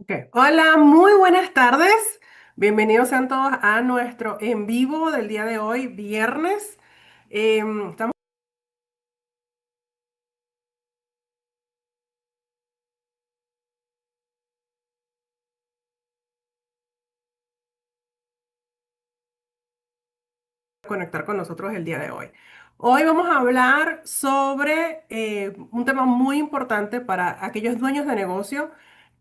Ok. Hola, muy buenas tardes. Bienvenidos sean todos a nuestro en vivo del día de hoy, viernes. Estamos a conectar con nosotros el día de hoy. Hoy vamos a hablar sobre un tema muy importante para aquellos dueños de negocio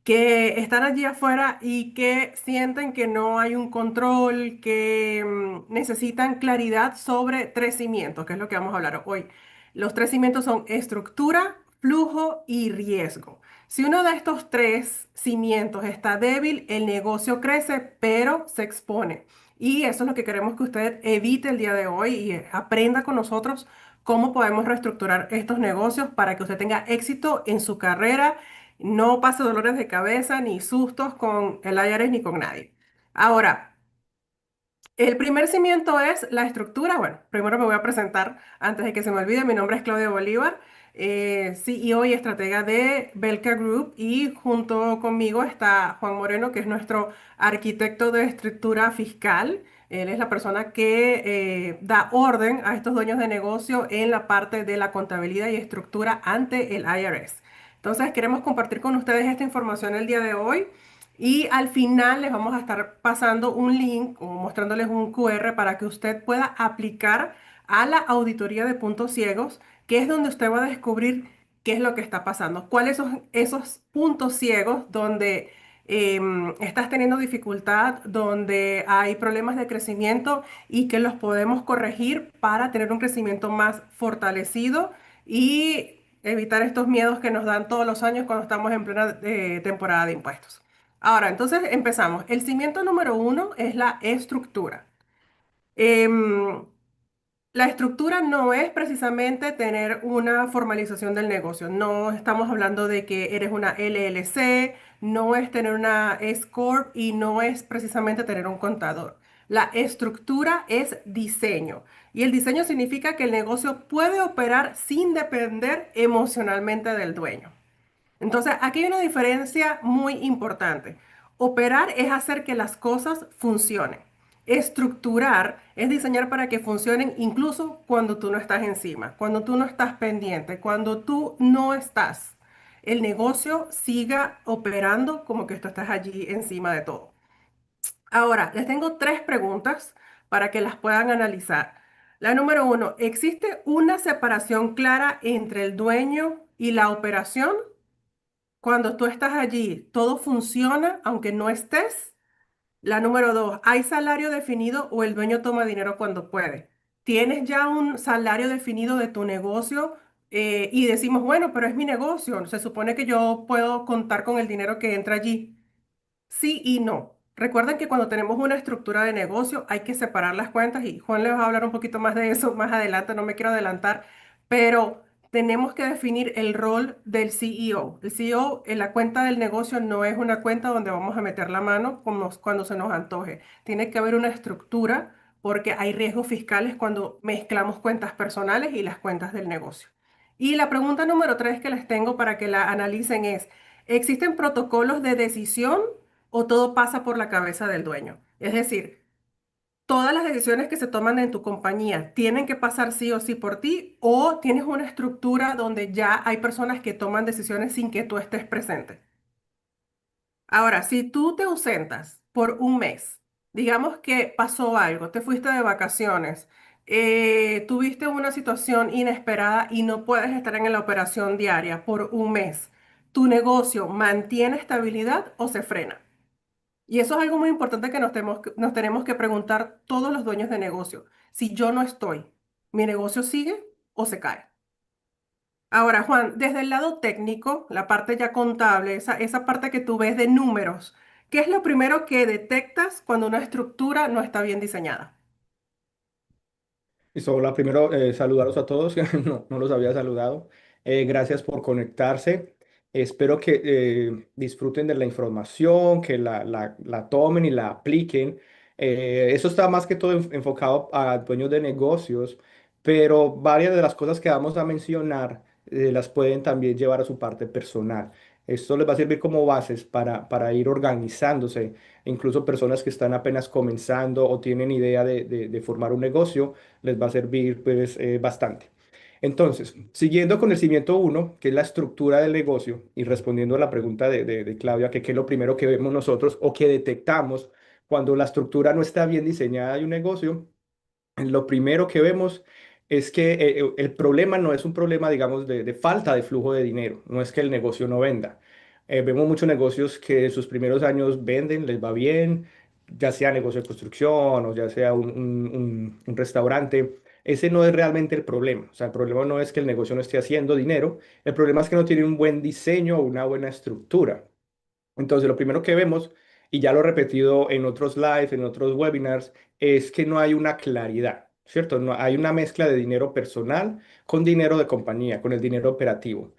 que están allí afuera y que sienten que no hay un control, que necesitan claridad sobre tres cimientos, que es lo que vamos a hablar hoy. Los tres cimientos son estructura, flujo y riesgo. Si uno de estos tres cimientos está débil, el negocio crece, pero se expone. Y eso es lo que queremos que usted evite el día de hoy y aprenda con nosotros cómo podemos reestructurar estos negocios para que usted tenga éxito en su carrera, no pase dolores de cabeza ni sustos con el IRS ni con nadie. Ahora, el primer cimiento es la estructura. Bueno, primero me voy a presentar antes de que se me olvide. Mi nombre es Claudia Bolívar, CEO y estratega de Belka Group, y junto conmigo está Juan Moreno, que es nuestro arquitecto de estructura fiscal. Él es la persona que da orden a estos dueños de negocio en la parte de la contabilidad y estructura ante el IRS. Entonces, queremos compartir con ustedes esta información el día de hoy. Y al final les vamos a estar pasando un link o mostrándoles un QR para que usted pueda aplicar a la auditoría de puntos ciegos, que es donde usted va a descubrir qué es lo que está pasando, cuáles son esos puntos ciegos donde estás teniendo dificultad, donde hay problemas de crecimiento y que los podemos corregir para tener un crecimiento más fortalecido y evitar estos miedos que nos dan todos los años cuando estamos en plena temporada de impuestos. Ahora, entonces empezamos. El cimiento número uno es la estructura. Em, la estructura no es precisamente tener una formalización del negocio. No estamos hablando de que eres una LLC, no es tener una S Corp y no es precisamente tener un contador. La estructura es diseño, y el diseño significa que el negocio puede operar sin depender emocionalmente del dueño. Entonces, aquí hay una diferencia muy importante. Operar es hacer que las cosas funcionen. Estructurar es diseñar para que funcionen incluso cuando tú no estás encima, cuando tú no estás pendiente, cuando tú no estás. El negocio siga operando como que tú estás allí encima de todo. Ahora, les tengo tres preguntas para que las puedan analizar. La número uno, ¿existe una separación clara entre el dueño y la operación? Cuando tú estás allí, todo funciona aunque no estés. La número dos, ¿hay salario definido o el dueño toma dinero cuando puede? ¿Tienes ya un salario definido de tu negocio? Y decimos, bueno, pero es mi negocio, se supone que yo puedo contar con el dinero que entra allí. Sí y no. Recuerden que cuando tenemos una estructura de negocio hay que separar las cuentas, y Juan les va a hablar un poquito más de eso más adelante, no me quiero adelantar, pero tenemos que definir el rol del CEO. El CEO en la cuenta del negocio no es una cuenta donde vamos a meter la mano como cuando se nos antoje. Tiene que haber una estructura porque hay riesgos fiscales cuando mezclamos cuentas personales y las cuentas del negocio. Y la pregunta número tres que les tengo para que la analicen es, ¿existen protocolos de decisión o todo pasa por la cabeza del dueño? Es decir, todas las decisiones que se toman en tu compañía tienen que pasar sí o sí por ti, o tienes una estructura donde ya hay personas que toman decisiones sin que tú estés presente. Ahora, si tú te ausentas por un mes, digamos que pasó algo, te fuiste de vacaciones, tuviste una situación inesperada y no puedes estar en la operación diaria por un mes, ¿tu negocio mantiene estabilidad o se frena? Y eso es algo muy importante que nos tenemos que preguntar todos los dueños de negocio. Si yo no estoy, ¿mi negocio sigue o se cae? Ahora, Juan, desde el lado técnico, la parte ya contable, esa parte que tú ves de números, ¿qué es lo primero que detectas cuando una estructura no está bien diseñada? Y solo primero saludarlos a todos, que no los había saludado. Gracias por conectarse. Espero que disfruten de la información, que la tomen y la apliquen. Eso está más que todo enfocado a dueños de negocios, pero varias de las cosas que vamos a mencionar las pueden también llevar a su parte personal. Esto les va a servir como bases para ir organizándose. Incluso personas que están apenas comenzando o tienen idea de formar un negocio, les va a servir pues bastante. Entonces, siguiendo con el cimiento uno, que es la estructura del negocio, y respondiendo a la pregunta de Claudia, que qué es lo primero que vemos nosotros o que detectamos cuando la estructura no está bien diseñada de un negocio, lo primero que vemos es que el problema no es un problema, digamos, de falta de flujo de dinero, no es que el negocio no venda. Vemos muchos negocios que en sus primeros años venden, les va bien, ya sea negocio de construcción o ya sea un restaurante. Ese no es realmente el problema. O sea, el problema no es que el negocio no esté haciendo dinero, el problema es que no tiene un buen diseño o una buena estructura. Entonces, lo primero que vemos, y ya lo he repetido en otros live, en otros webinars, es que no hay una claridad, ¿cierto? No hay una mezcla de dinero personal con dinero de compañía, con el dinero operativo.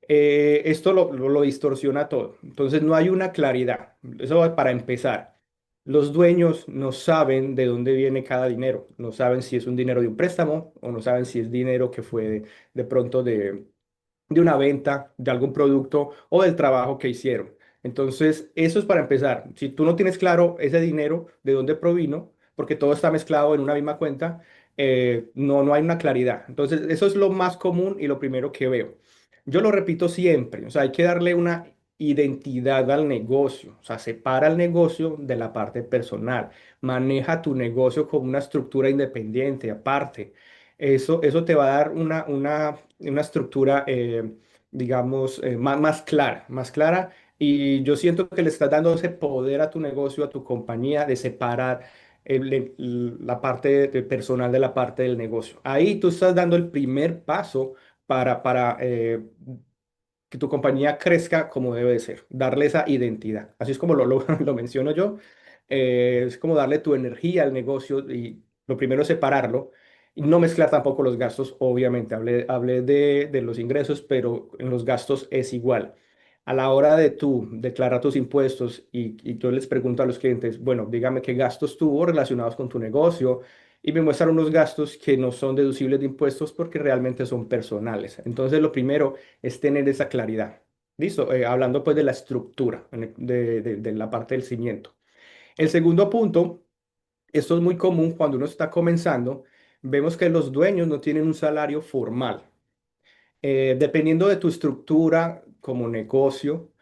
Esto lo distorsiona todo. Entonces, no hay una claridad. Eso va para empezar. Los dueños no saben de dónde viene cada dinero. No saben si es un dinero de un préstamo o no saben si es dinero que fue de pronto de una venta, de algún producto o del trabajo que hicieron. Entonces, eso es para empezar. Si tú no tienes claro ese dinero, de dónde provino, porque todo está mezclado en una misma cuenta, no hay una claridad. Entonces, eso es lo más común y lo primero que veo. Yo lo repito siempre, o sea, hay que darle una identidad al negocio, o sea, separa el negocio de la parte personal, maneja tu negocio como una estructura independiente, aparte. Eso te va a dar una estructura, digamos, más clara. Y yo siento que le estás dando ese poder a tu negocio, a tu compañía, de separar la parte personal de la parte del negocio. Ahí tú estás dando el primer paso para que tu compañía crezca como debe de ser, darle esa identidad. Así es como lo menciono yo. Es como darle tu energía al negocio y lo primero es separarlo y no mezclar tampoco los gastos, obviamente. Hablé de los ingresos, pero en los gastos es igual. A la hora de tú declarar tus impuestos y yo les pregunto a los clientes, bueno, dígame qué gastos tuvo relacionados con tu negocio y me muestran unos gastos que no son deducibles de impuestos porque realmente son personales. Entonces, lo primero es tener esa claridad. Listo. Hablando pues de la estructura, de la parte del cimiento. El segundo punto, esto es muy común cuando uno está comenzando, vemos que los dueños no tienen un salario formal. Dependiendo de tu estructura como negocio,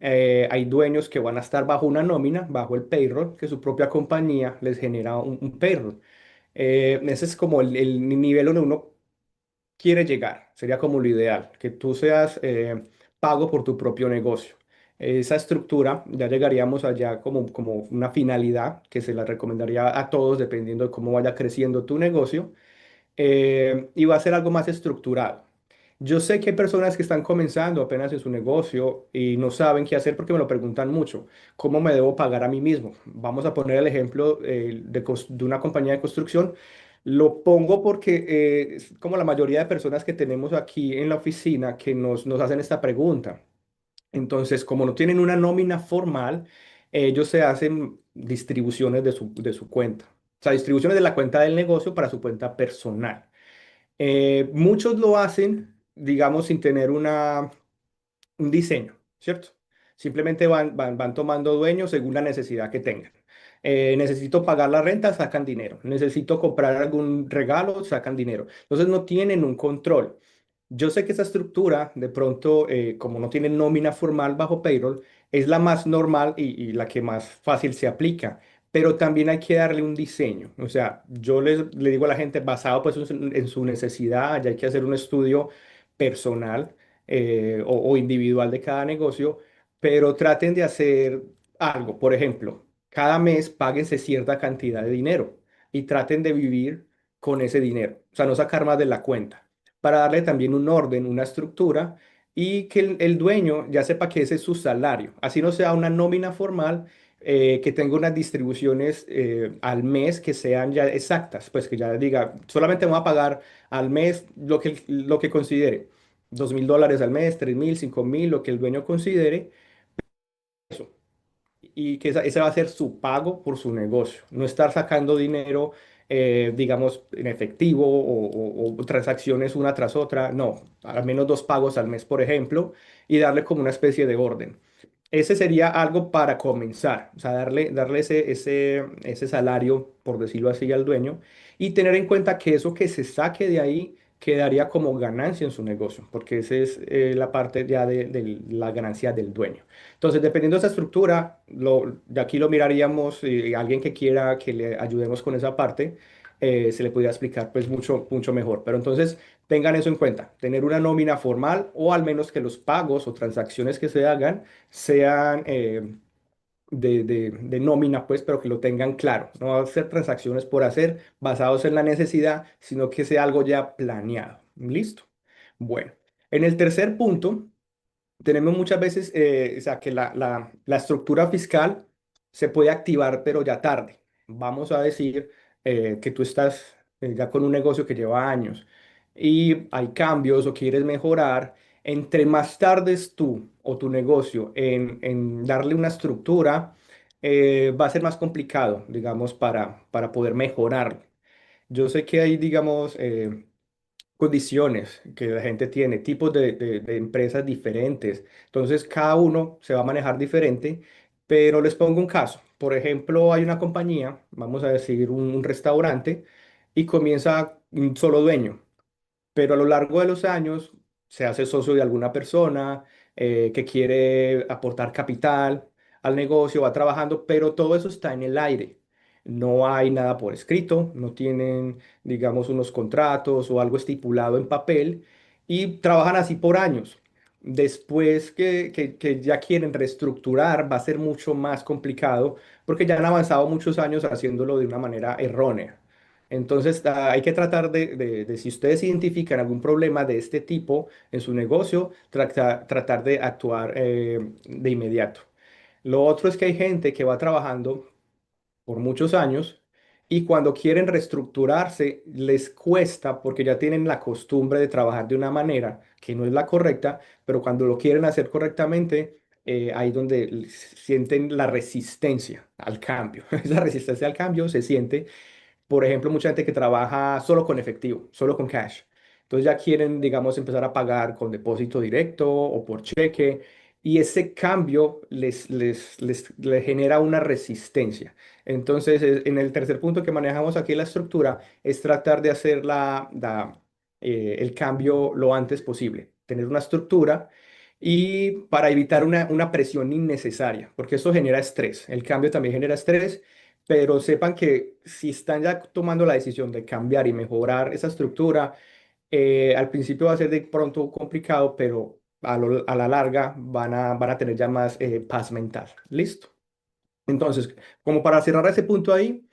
hay dueños que van a estar bajo una nómina, bajo el payroll, que su propia compañía les genera un payroll. Ese es como el nivel donde uno quiere llegar. Sería como lo ideal, que tú seas pago por tu propio negocio. Esa estructura ya llegaríamos allá como una finalidad que se la recomendaría a todos dependiendo de cómo vaya creciendo tu negocio y va a ser algo más estructurado. Yo sé que hay personas que están comenzando apenas en su negocio y no saben qué hacer porque me lo preguntan mucho. ¿Cómo me debo pagar a mí mismo? Vamos a poner el ejemplo de una compañía de construcción. Lo pongo porque es como la mayoría de personas que tenemos aquí en la oficina que nos hacen esta pregunta. Entonces, como no tienen una nómina formal, ellos se hacen distribuciones de su cuenta. O sea, distribuciones de la cuenta del negocio para su cuenta personal. Muchos lo hacen, digamos, sin tener un diseño, ¿cierto? Simplemente van tomando dueños según la necesidad que tengan. Necesito pagar la renta, sacan dinero. Necesito comprar algún regalo, sacan dinero. Entonces no tienen un control. Yo sé que esa estructura, de pronto, como no tiene nómina formal bajo payroll, es la más normal y la que más fácil se aplica, pero también hay que darle un diseño. O sea, yo le digo a la gente, basado pues en su necesidad, ya hay que hacer un estudio personal o individual de cada negocio, pero traten de hacer algo. Por ejemplo, cada mes páguense cierta cantidad de dinero y traten de vivir con ese dinero, o sea, no sacar más de la cuenta para darle también un orden, una estructura y que el dueño ya sepa que ese es su salario. Así no sea una nómina formal, que tenga unas distribuciones al mes que sean ya exactas, pues que ya diga, solamente voy a pagar al mes lo que considere. $2.000 al mes, 3.000, 5.000, lo que el dueño considere, y que ese va a ser su pago por su negocio. No estar sacando dinero digamos, en efectivo o transacciones una tras otra. No, al menos dos pagos al mes, por ejemplo, y darle como una especie de orden. Ese sería algo para comenzar, o sea, darle ese salario, por decirlo así, al dueño y tener en cuenta que eso que se saque de ahí quedaría como ganancia en su negocio, porque esa es la parte ya de la ganancia del dueño. Entonces, dependiendo de esa estructura, de aquí lo miraríamos y alguien que quiera que le ayudemos con esa parte, se le podría explicar pues mucho, mucho mejor. Pero entonces, tengan eso en cuenta, tener una nómina formal o al menos que los pagos o transacciones que se hagan sean de nómina, pues, pero que lo tengan claro. No hacer transacciones por hacer basados en la necesidad, sino que sea algo ya planeado. ¿Listo? Bueno, en el tercer punto tenemos muchas veces, o sea, que la estructura fiscal se puede activar, pero ya tarde. Vamos a decir que tú estás ya con un negocio que lleva años y hay cambios o quieres mejorar. Entre más tardes tú o tu negocio en darle una estructura, va a ser más complicado, digamos, para poder mejorar. Yo sé que hay, digamos, condiciones que la gente tiene, tipos de empresas diferentes. Entonces, cada uno se va a manejar diferente, pero les pongo un caso. Por ejemplo, hay una compañía, vamos a decir un restaurante, y comienza un solo dueño, pero a lo largo de los años se hace socio de alguna persona que quiere aportar capital al negocio, va trabajando, pero todo eso está en el aire. No hay nada por escrito, no tienen, digamos, unos contratos o algo estipulado en papel y trabajan así por años. Después que ya quieren reestructurar, va a ser mucho más complicado porque ya han avanzado muchos años haciéndolo de una manera errónea. Entonces, hay que tratar si ustedes identifican algún problema de este tipo en su negocio, tratar de actuar de inmediato. Lo otro es que hay gente que va trabajando por muchos años y cuando quieren reestructurarse les cuesta porque ya tienen la costumbre de trabajar de una manera que no es la correcta, pero cuando lo quieren hacer correctamente, ahí donde sienten la resistencia al cambio. Esa resistencia al cambio se siente, por ejemplo, mucha gente que trabaja solo con efectivo, solo con cash. Entonces ya quieren, digamos, empezar a pagar con depósito directo o por cheque. Y ese cambio les genera una resistencia. Entonces, en el tercer punto que manejamos aquí la estructura es tratar de hacer el cambio lo antes posible. Tener una estructura y para evitar una presión innecesaria, porque eso genera estrés. El cambio también genera estrés, pero sepan que si están ya tomando la decisión de cambiar y mejorar esa estructura, al principio va a ser de pronto complicado, pero a la larga van a tener ya más paz mental. ¿Listo? Entonces, como para cerrar ese punto ahí,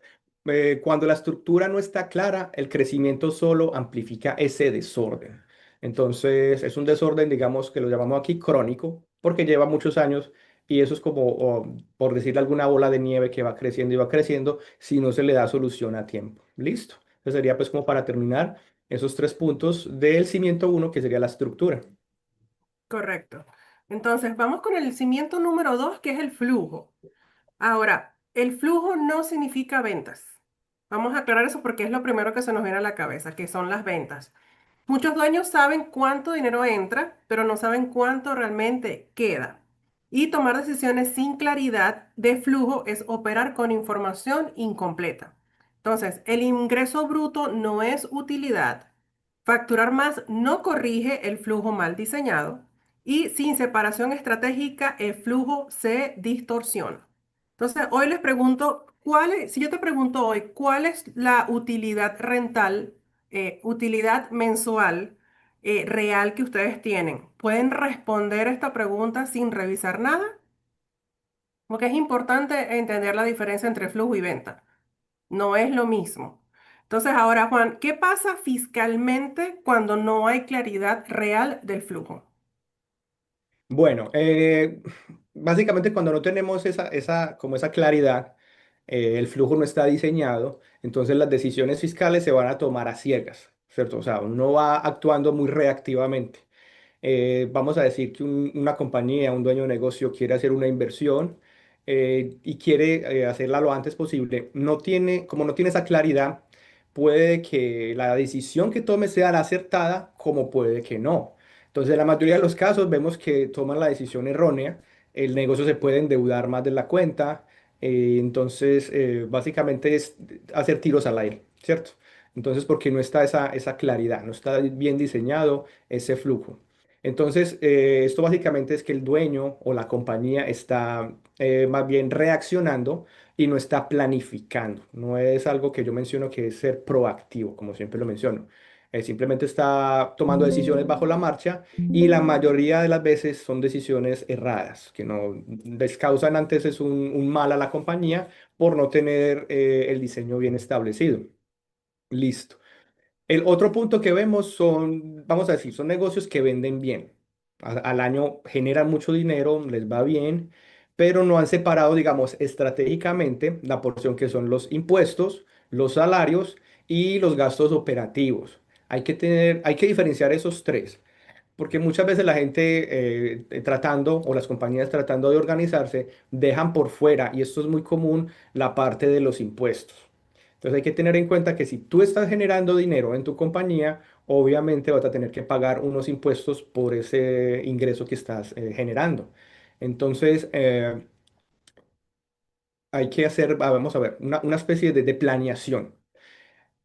cuando la estructura no está clara, el crecimiento solo amplifica ese desorden. Entonces, es un desorden, digamos, que lo llamamos aquí crónico, porque lleva muchos años y eso es como, por decirle, alguna bola de nieve que va creciendo y va creciendo si no se le da solución a tiempo. ¿Listo? Eso sería pues como para terminar esos tres puntos del cimiento uno, que sería la estructura. Correcto. Entonces, vamos con el cimiento número 2, que es el flujo. Ahora, el flujo no significa ventas. Vamos a aclarar eso porque es lo primero que se nos viene a la cabeza, que son las ventas. Muchos dueños saben cuánto dinero entra, pero no saben cuánto realmente queda. Y tomar decisiones sin claridad de flujo es operar con información incompleta. Entonces, el ingreso bruto no es utilidad. Facturar más no corrige el flujo mal diseñado. Y sin separación estratégica, el flujo se distorsiona. Entonces, hoy les pregunto, si yo te pregunto hoy, ¿cuál es la utilidad rental, utilidad mensual real que ustedes tienen? ¿Pueden responder esta pregunta sin revisar nada? Porque es importante entender la diferencia entre flujo y venta. No es lo mismo. Entonces, ahora, Juan, ¿qué pasa fiscalmente cuando no hay claridad real del flujo? Bueno, básicamente cuando no tenemos como esa claridad, el flujo no está diseñado, entonces las decisiones fiscales se van a tomar a ciegas, ¿cierto? O sea, uno va actuando muy reactivamente. Vamos a decir que una compañía, un dueño de negocio quiere hacer una inversión y quiere hacerla lo antes posible. Como no tiene esa claridad, puede que la decisión que tome sea la acertada, como puede que no. Entonces, en la mayoría de los casos vemos que toman la decisión errónea, el negocio se puede endeudar más de la cuenta, entonces básicamente es hacer tiros al aire, ¿cierto? Entonces, porque no está esa claridad, no está bien diseñado ese flujo. Entonces, esto básicamente es que el dueño o la compañía está más bien reaccionando y no está planificando. No es algo que yo menciono que es ser proactivo, como siempre lo menciono. Simplemente está tomando decisiones bajo la marcha y la mayoría de las veces son decisiones erradas, que no les causan antes es un mal a la compañía por no tener el diseño bien establecido. Listo. El otro punto que vemos son, vamos a decir, son negocios que venden bien. Al año generan mucho dinero, les va bien, pero no han separado, digamos, estratégicamente la porción que son los impuestos, los salarios y los gastos operativos. Hay que diferenciar esos tres, porque muchas veces la gente tratando o las compañías tratando de organizarse dejan por fuera, y esto es muy común, la parte de los impuestos. Entonces hay que tener en cuenta que si tú estás generando dinero en tu compañía, obviamente vas a tener que pagar unos impuestos por ese ingreso que estás generando. Entonces hay que hacer, vamos a ver, una especie de planeación.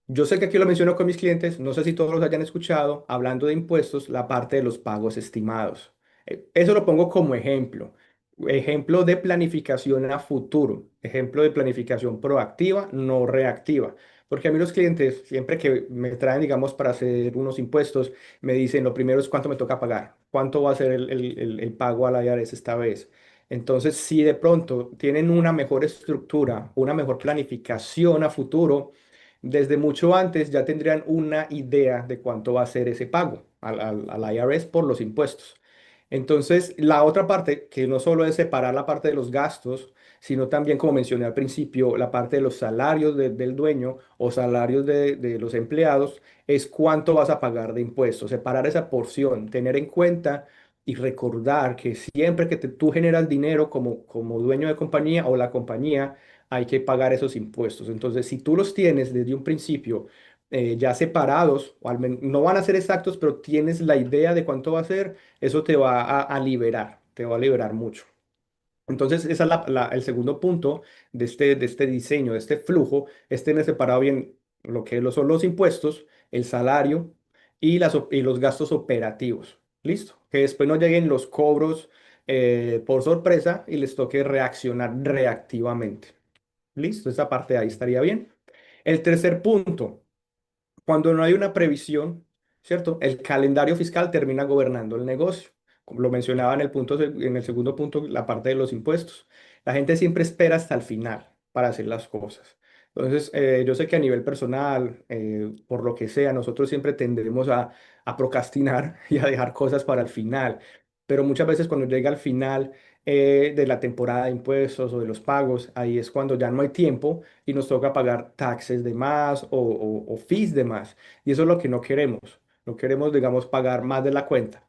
Yo sé que aquí lo menciono con mis clientes, no sé si todos los hayan escuchado, hablando de impuestos, la parte de los pagos estimados. Eso lo pongo como ejemplo. Ejemplo de planificación a futuro, ejemplo de planificación proactiva, no reactiva. Porque a mí los clientes, siempre que me traen, digamos, para hacer unos impuestos, me dicen, lo primero es cuánto me toca pagar, cuánto va a ser el pago a la IRS esta vez. Entonces, si de pronto tienen una mejor estructura, una mejor planificación a futuro, desde mucho antes ya tendrían una idea de cuánto va a ser ese pago al IRS por los impuestos. Entonces, la otra parte, que no solo es separar la parte de los gastos, sino también, como mencioné al principio, la parte de los salarios del dueño o salarios de los empleados, es cuánto vas a pagar de impuestos. Separar esa porción, tener en cuenta y recordar que siempre que tú generas dinero como dueño de compañía o la compañía, hay que pagar esos impuestos. Entonces, si tú los tienes desde un principio ya separados, o al menos no van a ser exactos, pero tienes la idea de cuánto va a ser, eso te va a liberar, te va a liberar mucho. Entonces, ese es el segundo punto de este diseño, de este flujo, es tener separado bien lo que son los impuestos, el salario y los gastos operativos. ¿Listo? Que después no lleguen los cobros por sorpresa y les toque reaccionar reactivamente. Listo, esa parte de ahí estaría bien. El tercer punto, cuando no hay una previsión, ¿cierto? El calendario fiscal termina gobernando el negocio. Como lo mencionaba en en el segundo punto, la parte de los impuestos. La gente siempre espera hasta el final para hacer las cosas. Entonces, yo sé que a nivel personal, por lo que sea, nosotros siempre tendemos a procrastinar y a dejar cosas para el final. Pero muchas veces cuando llega al final de la temporada de impuestos o de los pagos, ahí es cuando ya no hay tiempo y nos toca pagar taxes de más o fees de más. Y eso es lo que no queremos. No queremos, digamos, pagar más de la cuenta.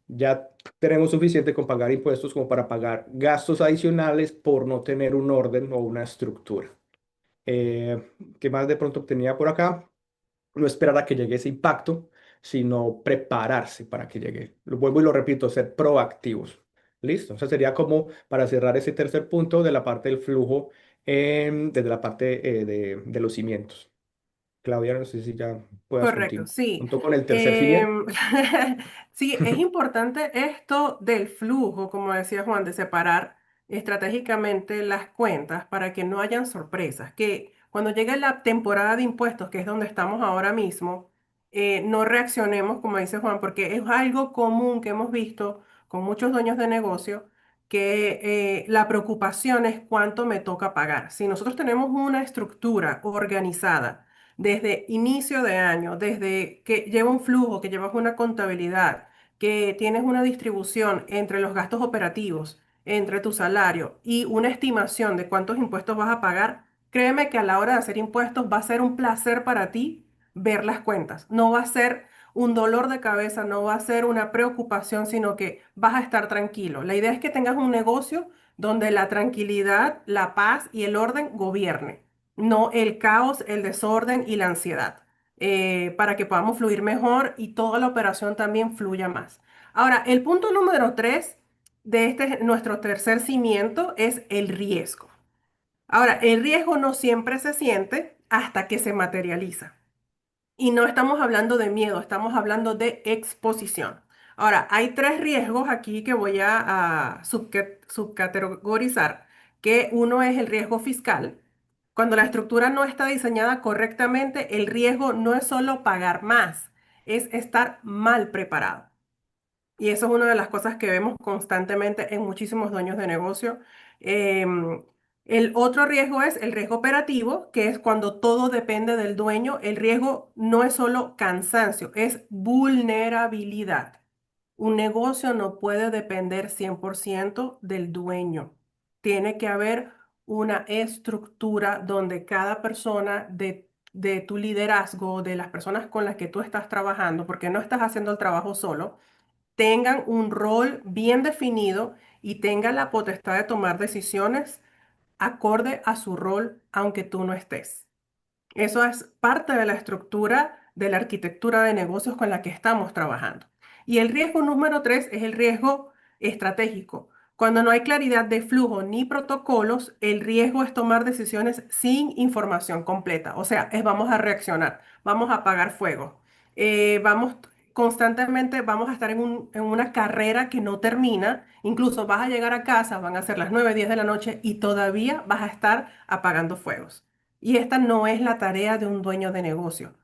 Ya tenemos suficiente con pagar impuestos como para pagar gastos adicionales por no tener un orden o una estructura. ¿Qué más de pronto tenía por acá? No esperar a que llegue ese impacto, sino prepararse para que llegue. Lo vuelvo y lo repito, ser proactivos. Listo. Eso sería como para cerrar ese tercer punto de la parte del flujo desde la parte de los cimientos. Claudia, no sé si ya puedas Correcto, continuar. sí. Junto con el tercer cimiento. Em, sí, es importante esto del flujo, como decía Juan, de separar estratégicamente las cuentas para que no hayan sorpresas, que cuando llegue la temporada de impuestos, que es donde estamos ahora mismo, no reaccionemos, como dice Juan, porque es algo común que hemos visto con muchos dueños de negocio, que la preocupación es cuánto me toca pagar. Si nosotros tenemos una estructura organizada, desde inicio de año, desde que lleva un flujo, que llevas una contabilidad, que tienes una distribución entre los gastos operativos, entre tu salario y una estimación de cuántos impuestos vas a pagar, créeme que a la hora de hacer impuestos va a ser un placer para ti ver las cuentas. No va a ser un dolor de cabeza, no va a ser una preocupación, sino que vas a estar tranquilo. La idea es que tengas un negocio donde la tranquilidad, la paz y el orden gobierne. no el caos, el desorden y la ansiedad, para que podamos fluir mejor y toda la operación también fluya más. Ahora, el punto número 3 de nuestro tercer cimiento es el riesgo. Ahora, el riesgo no siempre se siente hasta que se materializa. Y no estamos hablando de miedo, estamos hablando de exposición. Ahora, hay tres riesgos aquí que voy a subcategorizar, que uno es el riesgo fiscal. Cuando la estructura no está diseñada correctamente, el riesgo no es solo pagar más, es estar mal preparado. Y eso es una de las cosas que vemos constantemente en muchísimos dueños de negocio. Em, el otro riesgo es el riesgo operativo, que es cuando todo depende del dueño. El riesgo no es solo cansancio, es vulnerabilidad. Un negocio no puede depender 100% del dueño. Tiene que haber una estructura donde cada persona de tu liderazgo, de las personas con las que tú estás trabajando, porque no estás haciendo el trabajo solo, tengan un rol bien definido y tengan la potestad de tomar decisiones acorde a su rol, aunque tú no estés. Eso es parte de la estructura de la arquitectura de negocios con la que estamos trabajando. Y el riesgo número 3 es el riesgo estratégico. Cuando no hay claridad de flujo ni protocolos, el riesgo es tomar decisiones sin información completa. O sea, es vamos a reaccionar, vamos a apagar fuego, vamos constantemente, vamos a estar en una carrera que no termina. Incluso vas a llegar a casa, van a ser las 9 10 de la noche y todavía vas a estar apagando fuegos. Y esta no es la tarea de un dueño de negocio.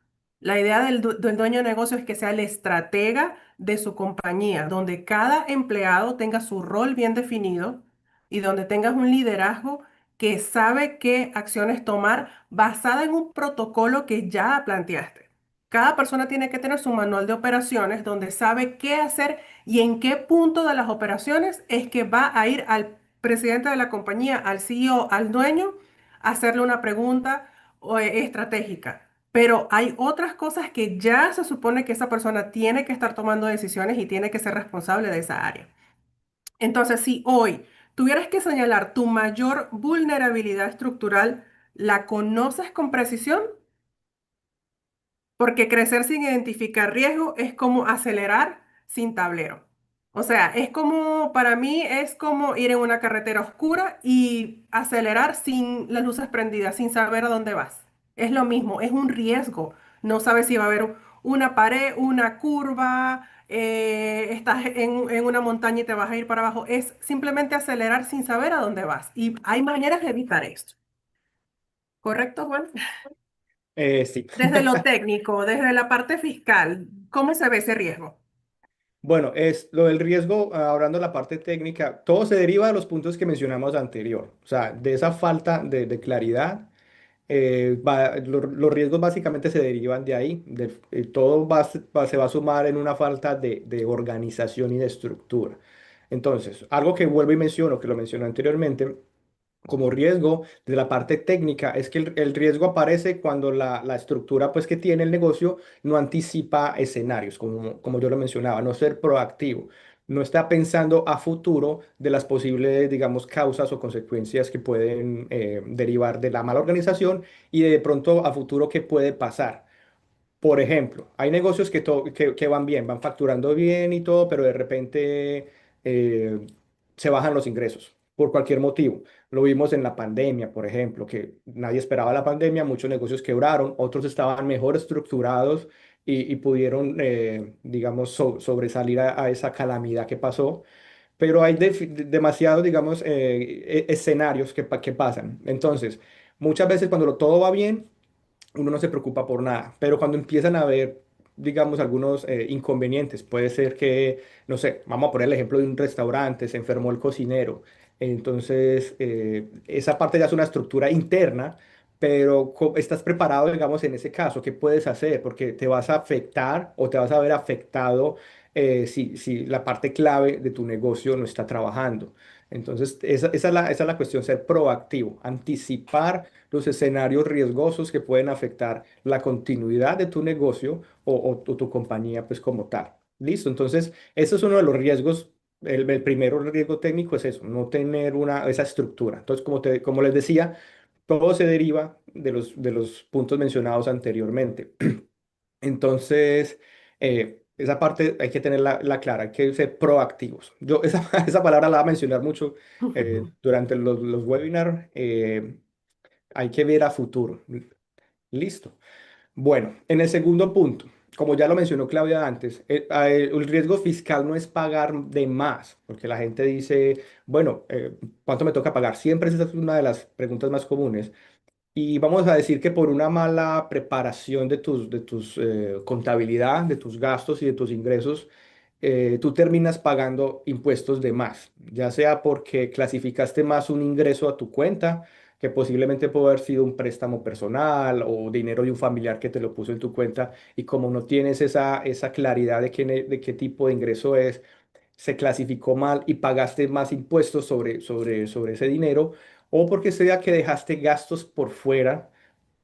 La idea del dueño de negocio es que sea el estratega de su compañía, donde cada empleado tenga su rol bien definido y donde tengas un liderazgo que sabe qué acciones tomar basada en un protocolo que ya planteaste. Cada persona tiene que tener su manual de operaciones donde sabe qué hacer y en qué punto de las operaciones es que va a ir al presidente de la compañía, al CEO, al dueño hacerle una pregunta estratégica. Pero hay otras cosas que ya se supone que esa persona tiene que estar tomando decisiones y tiene que ser responsable de esa área. Entonces, si hoy tuvieras que señalar tu mayor vulnerabilidad estructural, ¿la conoces con precisión? Porque crecer sin identificar riesgo es como acelerar sin tablero. O sea, es como, para mí es como ir en una carretera oscura y acelerar sin las luces prendidas, sin saber a dónde vas. Es lo mismo, es un riesgo. No sabes si va a haber una pared, una curva, estás en una montaña y te vas a ir para abajo. Es simplemente acelerar sin saber a dónde vas. Y hay maneras de evitar esto. ¿Correcto, Juan? Sí. Desde lo técnico, desde la parte fiscal, ¿cómo se ve ese riesgo? Bueno, es lo del riesgo, hablando de la parte técnica, todo se deriva de los puntos que mencionamos anterior, o sea, de esa falta de claridad. Los riesgos básicamente se derivan de ahí, todo se va a sumar en una falta de organización y de estructura. Entonces, algo que vuelvo y menciono, que lo mencioné anteriormente, como riesgo de la parte técnica es que el riesgo aparece cuando la estructura pues, que tiene el negocio no anticipa escenarios, como yo lo mencionaba, no ser proactivo, no está pensando a futuro de las posibles, digamos, causas o consecuencias que pueden derivar de la mala organización y de pronto a futuro qué puede pasar. Por ejemplo, hay negocios que van bien, van facturando bien y todo, pero de repente eh, se bajan los ingresos por cualquier motivo. Lo vimos en la pandemia, por ejemplo, que nadie esperaba la pandemia, muchos negocios quebraron, otros estaban mejor estructurados y pudieron, digamos, sobresalir a esa calamidad que pasó. Pero hay demasiados, digamos, escenarios que pasan. Entonces, muchas veces cuando todo va bien, uno no se preocupa por nada, pero cuando empiezan a haber, digamos, algunos inconvenientes, puede ser que, no sé, vamos a poner el ejemplo de un restaurante, se enfermó el cocinero, entonces esa parte ya es una estructura interna, pero estás preparado, digamos, en ese caso, ¿qué puedes hacer? Porque te vas a afectar o te vas a ver afectado si la parte clave de tu negocio no está trabajando. Entonces, esa es la cuestión, ser proactivo, anticipar los escenarios riesgosos que pueden afectar la continuidad de tu negocio o tu compañía, pues como tal. Listo, entonces, eso es uno de los riesgos. El primero riesgo técnico es eso, no tener esa estructura. Entonces, como les decía, todo se deriva de los puntos mencionados anteriormente. Entonces, esa parte hay que tenerla clara, hay que ser proactivos. Yo esa, esa palabra la voy a mencionar mucho durante los webinars. Hay que ver a futuro. Listo. Bueno, en el segundo punto, como ya lo mencionó Claudia antes, el riesgo fiscal no es pagar de más, porque la gente dice, bueno, ¿cuánto me toca pagar? Siempre esa es una de las preguntas más comunes. Y vamos a decir que por una mala preparación de tus contabilidad, de tus gastos y de tus ingresos, tú terminas pagando impuestos de más, ya sea porque clasificaste más un ingreso a tu cuenta, que posiblemente puede haber sido un préstamo personal o dinero de un familiar que te lo puso en tu cuenta, y como no tienes esa claridad de qué tipo de ingreso es, se clasificó mal y pagaste más impuestos sobre ese dinero, o porque sea que dejaste gastos por fuera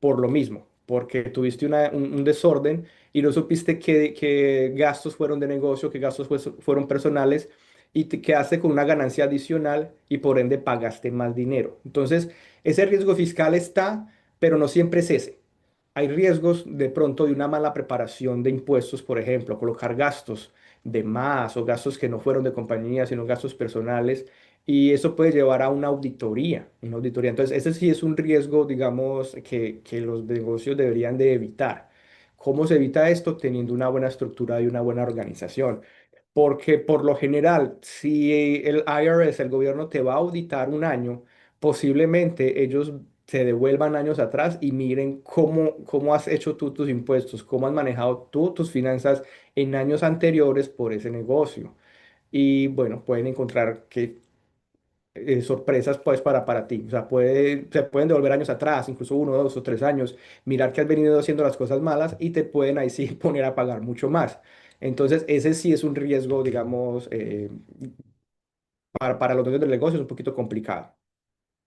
por lo mismo, porque tuviste un desorden y no supiste qué gastos fueron de negocio, qué gastos fueron personales, y te quedaste con una ganancia adicional y por ende pagaste más dinero. Entonces, ese riesgo fiscal está, pero no siempre es ese. Hay riesgos de pronto de una mala preparación de impuestos, por ejemplo, colocar gastos de más o gastos que no fueron de compañía, sino gastos personales, y eso puede llevar a una auditoría, una auditoría. Entonces, ese sí es un riesgo, digamos, que los negocios deberían de evitar. ¿Cómo se evita esto? Teniendo una buena estructura y una buena organización. Porque por lo general, si el IRS, el gobierno, te va a auditar un año, posiblemente ellos se devuelvan años atrás y miren cómo has hecho tú tus impuestos, cómo has manejado tú tus finanzas en años anteriores por ese negocio. Y bueno, pueden encontrar que sorpresas pues para ti. O sea, se pueden devolver años atrás, incluso 1, 2 o 3 años, mirar que has venido haciendo las cosas malas y te pueden ahí sí poner a pagar mucho más. Entonces, ese sí es un riesgo, digamos, para los dueños del negocio es un poquito complicado.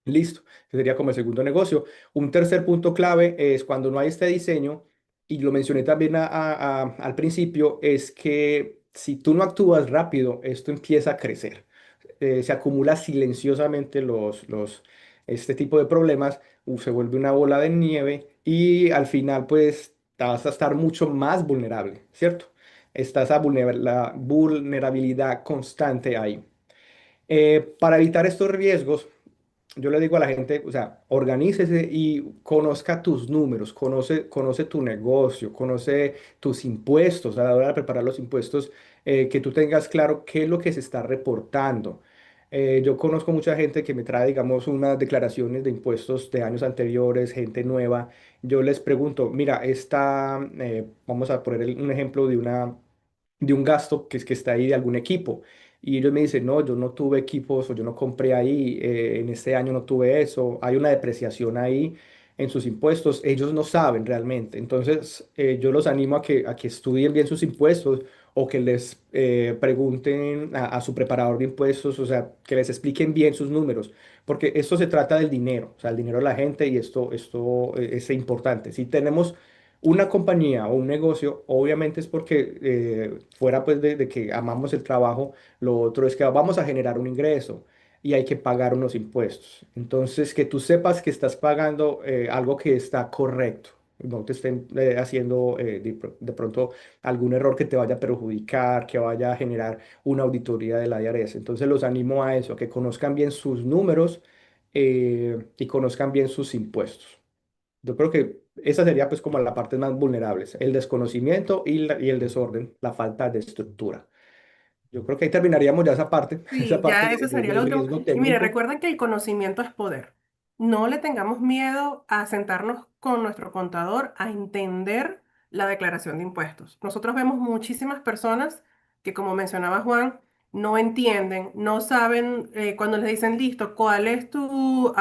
Listo, ese sería como el segundo negocio. Un tercer punto clave es cuando no hay este diseño, y lo mencioné también al principio, es que si tú no actúas rápido, esto empieza a crecer. Se acumula silenciosamente este tipo de problemas, se vuelve una bola de nieve y al final pues vas a estar mucho más vulnerable, ¿cierto? Está esa la vulnerabilidad constante ahí. Para evitar estos riesgos, yo le digo a la gente, o sea, organícese y conozca tus números, conoce tu negocio, conoce tus impuestos, a la hora de preparar los impuestos, que tú tengas claro qué es lo que se está reportando. Yo conozco mucha gente que me trae, digamos, unas declaraciones de impuestos de años anteriores, gente nueva. Yo les pregunto, mira, vamos a poner un ejemplo de un gasto que está ahí de algún equipo. Y ellos me dicen, no, yo no tuve equipos o yo no compré ahí, en este año no tuve eso, hay una depreciación ahí en sus impuestos, ellos no saben realmente. Entonces, yo los animo a que estudien bien sus impuestos o que les pregunten a su preparador de impuestos, o sea, que les expliquen bien sus números, porque esto se trata del dinero, o sea, el dinero de la gente, y esto es importante. Si tenemos una compañía o un negocio, obviamente es porque fuera pues de que amamos el trabajo, lo otro es que vamos a generar un ingreso y hay que pagar unos impuestos. Entonces, que tú sepas que estás pagando algo que está correcto, no te estén haciendo de pronto algún error que te vaya a perjudicar, que vaya a generar una auditoría de la IRS. Entonces, los animo a eso, a que conozcan bien sus números y conozcan bien sus impuestos. Yo creo que esa sería pues como la parte más vulnerables, el desconocimiento y el desorden, la falta de estructura. Yo creo que ahí terminaríamos ya esa parte, esa Sí, parte ya ese sería el del último. riesgo Y mire, técnico. recuerden que el conocimiento es poder. No le tengamos miedo a sentarnos con nuestro contador a entender la declaración de impuestos. Nosotros vemos muchísimas personas que, como mencionaba Juan, no entienden, no saben cuando les dicen, listo, ¿cuál es tu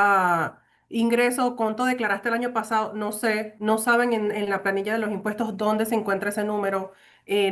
ingreso o cuánto declaraste el año pasado? No sé, no saben en la planilla de los impuestos dónde se encuentra ese número,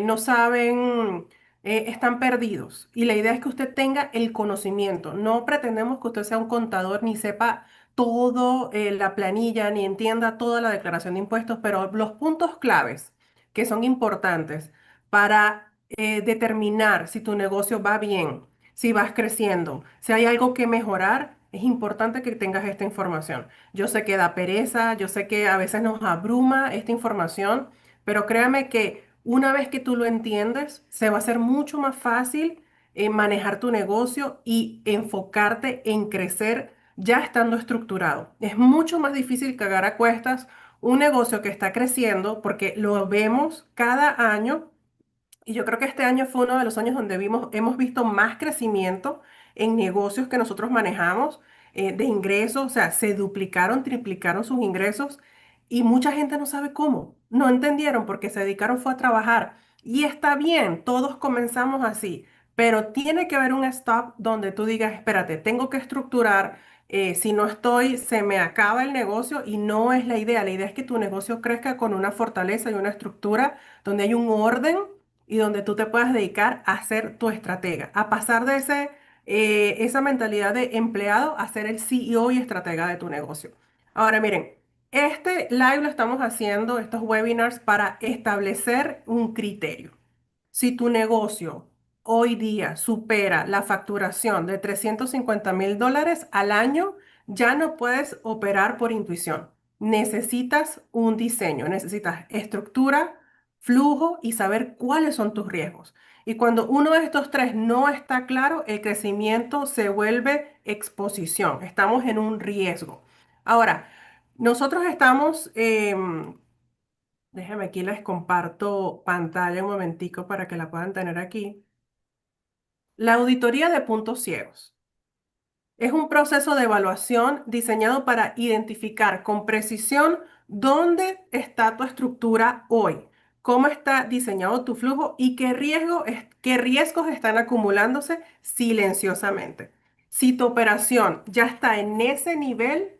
no saben, están perdidos. Y la idea es que usted tenga el conocimiento. No pretendemos que usted sea un contador ni sepa todo la planilla, ni entienda toda la declaración de impuestos, pero los puntos claves que son importantes para determinar si tu negocio va bien, si vas creciendo, si hay algo que mejorar, Es importante que tengas esta información. Yo sé que da pereza, yo sé que a veces nos abruma esta información, pero créame que una vez que tú lo entiendes, se va a hacer mucho más fácil manejar tu negocio y enfocarte en crecer ya estando estructurado. Es mucho más difícil cagar a cuestas un negocio que está creciendo porque lo vemos cada año y yo creo que este año fue uno de los años donde hemos visto más crecimiento en negocios que nosotros manejamos, de ingresos, o sea, se duplicaron, triplicaron sus ingresos y mucha gente no sabe cómo, no entendieron porque se dedicaron fue a trabajar. Y está bien, todos comenzamos así, pero tiene que haber un stop donde tú digas, espérate, tengo que estructurar, si no estoy, se me acaba el negocio y no es la idea. La idea es que tu negocio crezca con una fortaleza y una estructura donde hay un orden y donde tú te puedas dedicar a ser tu estratega, a pasar de esa mentalidad de empleado a ser el CEO y estratega de tu negocio. Ahora, miren, este live lo estamos haciendo, estos webinars, para establecer un criterio. Si tu negocio hoy día supera la facturación de $350,000 al año, ya no puedes operar por intuición. Necesitas un diseño, necesitas estructura, flujo y saber cuáles son tus riesgos. Y cuando uno de estos tres no está claro, el crecimiento se vuelve exposición. Estamos en un riesgo. Ahora, nosotros estamos, déjenme aquí, les comparto pantalla un momentico para que la puedan tener aquí. La auditoría de puntos ciegos. Es un proceso de evaluación diseñado para identificar con precisión dónde está tu estructura hoy, cómo está diseñado tu flujo y qué riesgos están acumulándose silenciosamente. Si tu operación ya está en ese nivel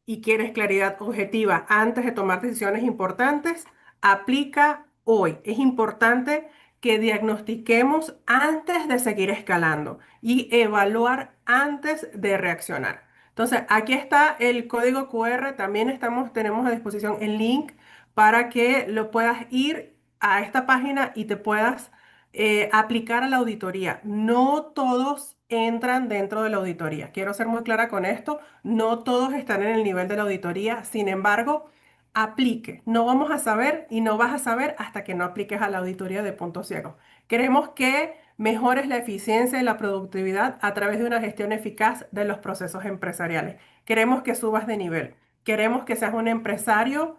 y quieres claridad objetiva antes de tomar decisiones importantes, aplica hoy. Es importante que diagnostiquemos antes de seguir escalando y evaluar antes de reaccionar. Entonces, aquí está el código QR, también tenemos a disposición el link para que lo puedas ir a esta página y te puedas aplicar a la auditoría. No todos entran dentro de la auditoría. Quiero ser muy clara con esto, no todos están en el nivel de la auditoría, sin embargo, aplique. No vamos a saber y no vas a saber hasta que no apliques a la auditoría de puntos ciegos. Queremos que mejores la eficiencia y la productividad a través de una gestión eficaz de los procesos empresariales. Queremos que subas de nivel. Queremos que seas un empresario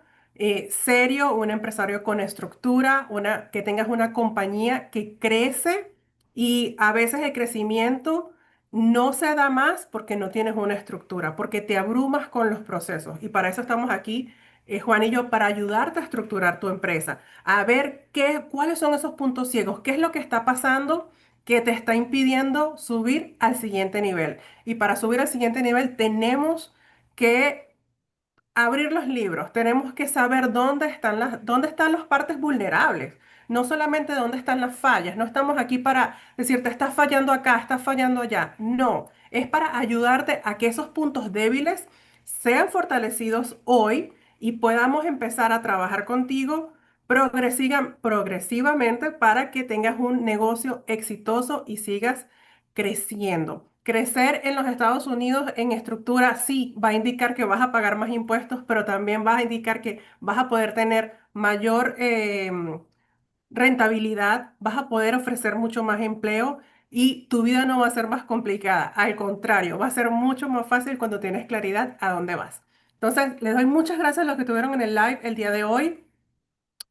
serio, un empresario con estructura, que tengas una compañía que crece y a veces el crecimiento no se da más porque no tienes una estructura, porque te abrumas con los procesos. Y para eso estamos aquí, Juan y yo, para ayudarte a estructurar tu empresa, a ver cuáles son esos puntos ciegos, qué es lo que está pasando que te está impidiendo subir al siguiente nivel. Y para subir al siguiente nivel tenemos que abrir los libros, tenemos que saber dónde están las partes vulnerables, no solamente dónde están las fallas. No estamos aquí para decirte, estás fallando acá, estás fallando allá. No, es para ayudarte a que esos puntos débiles sean fortalecidos hoy y podamos empezar a trabajar contigo progresivamente para que tengas un negocio exitoso y sigas creciendo. Crecer en los Estados Unidos en estructura sí va a indicar que vas a pagar más impuestos, pero también va a indicar que vas a poder tener mayor rentabilidad, vas a poder ofrecer mucho más empleo y tu vida no va a ser más complicada. Al contrario, va a ser mucho más fácil cuando tienes claridad a dónde vas. Entonces, les doy muchas gracias a los que estuvieron en el live el día de hoy.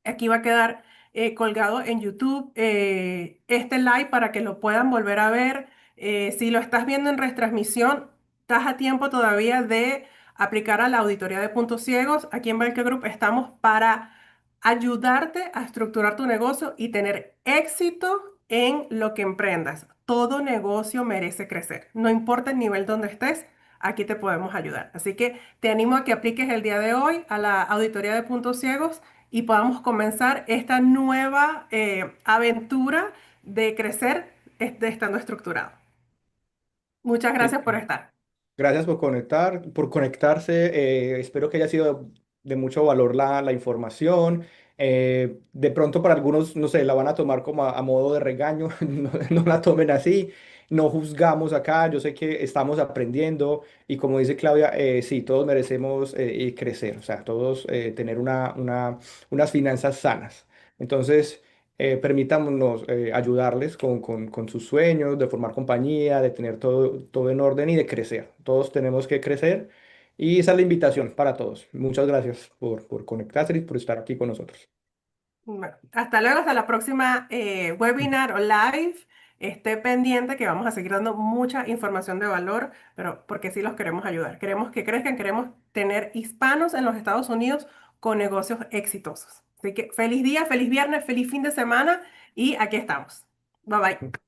Aquí va a quedar colgado en YouTube este live para que lo puedan volver a ver. Si lo estás viendo en retransmisión, estás a tiempo todavía de aplicar a la auditoría de puntos ciegos. Aquí en Belke Group estamos para ayudarte a estructurar tu negocio y tener éxito en lo que emprendas. Todo negocio merece crecer. No importa el nivel donde estés, aquí te podemos ayudar. Así que te animo a que apliques el día de hoy a la auditoría de puntos ciegos y podamos comenzar esta nueva aventura de crecer estando estructurado. Muchas gracias por estar. Gracias por conectarse. Espero que haya sido de mucho valor la información. De pronto para algunos, no sé, la van a tomar como a modo de regaño, no, no la tomen así. no juzgamos acá, yo sé que estamos aprendiendo y como dice Claudia, sí, todos merecemos crecer, o sea, todos tener unas finanzas sanas. Entonces, permitámonos ayudarles con sus sueños, de formar compañía, de tener todo en orden y de crecer. Todos tenemos que crecer y esa es la invitación para todos. Muchas gracias por conectarse y por estar aquí con nosotros. Bueno, hasta luego, hasta la próxima webinar o live. Esté pendiente que vamos a seguir dando mucha información de valor, pero porque sí los queremos ayudar. Queremos que crezcan, queremos tener hispanos en los Estados Unidos con negocios exitosos. Así que feliz día, feliz viernes, feliz fin de semana y aquí estamos. Bye bye.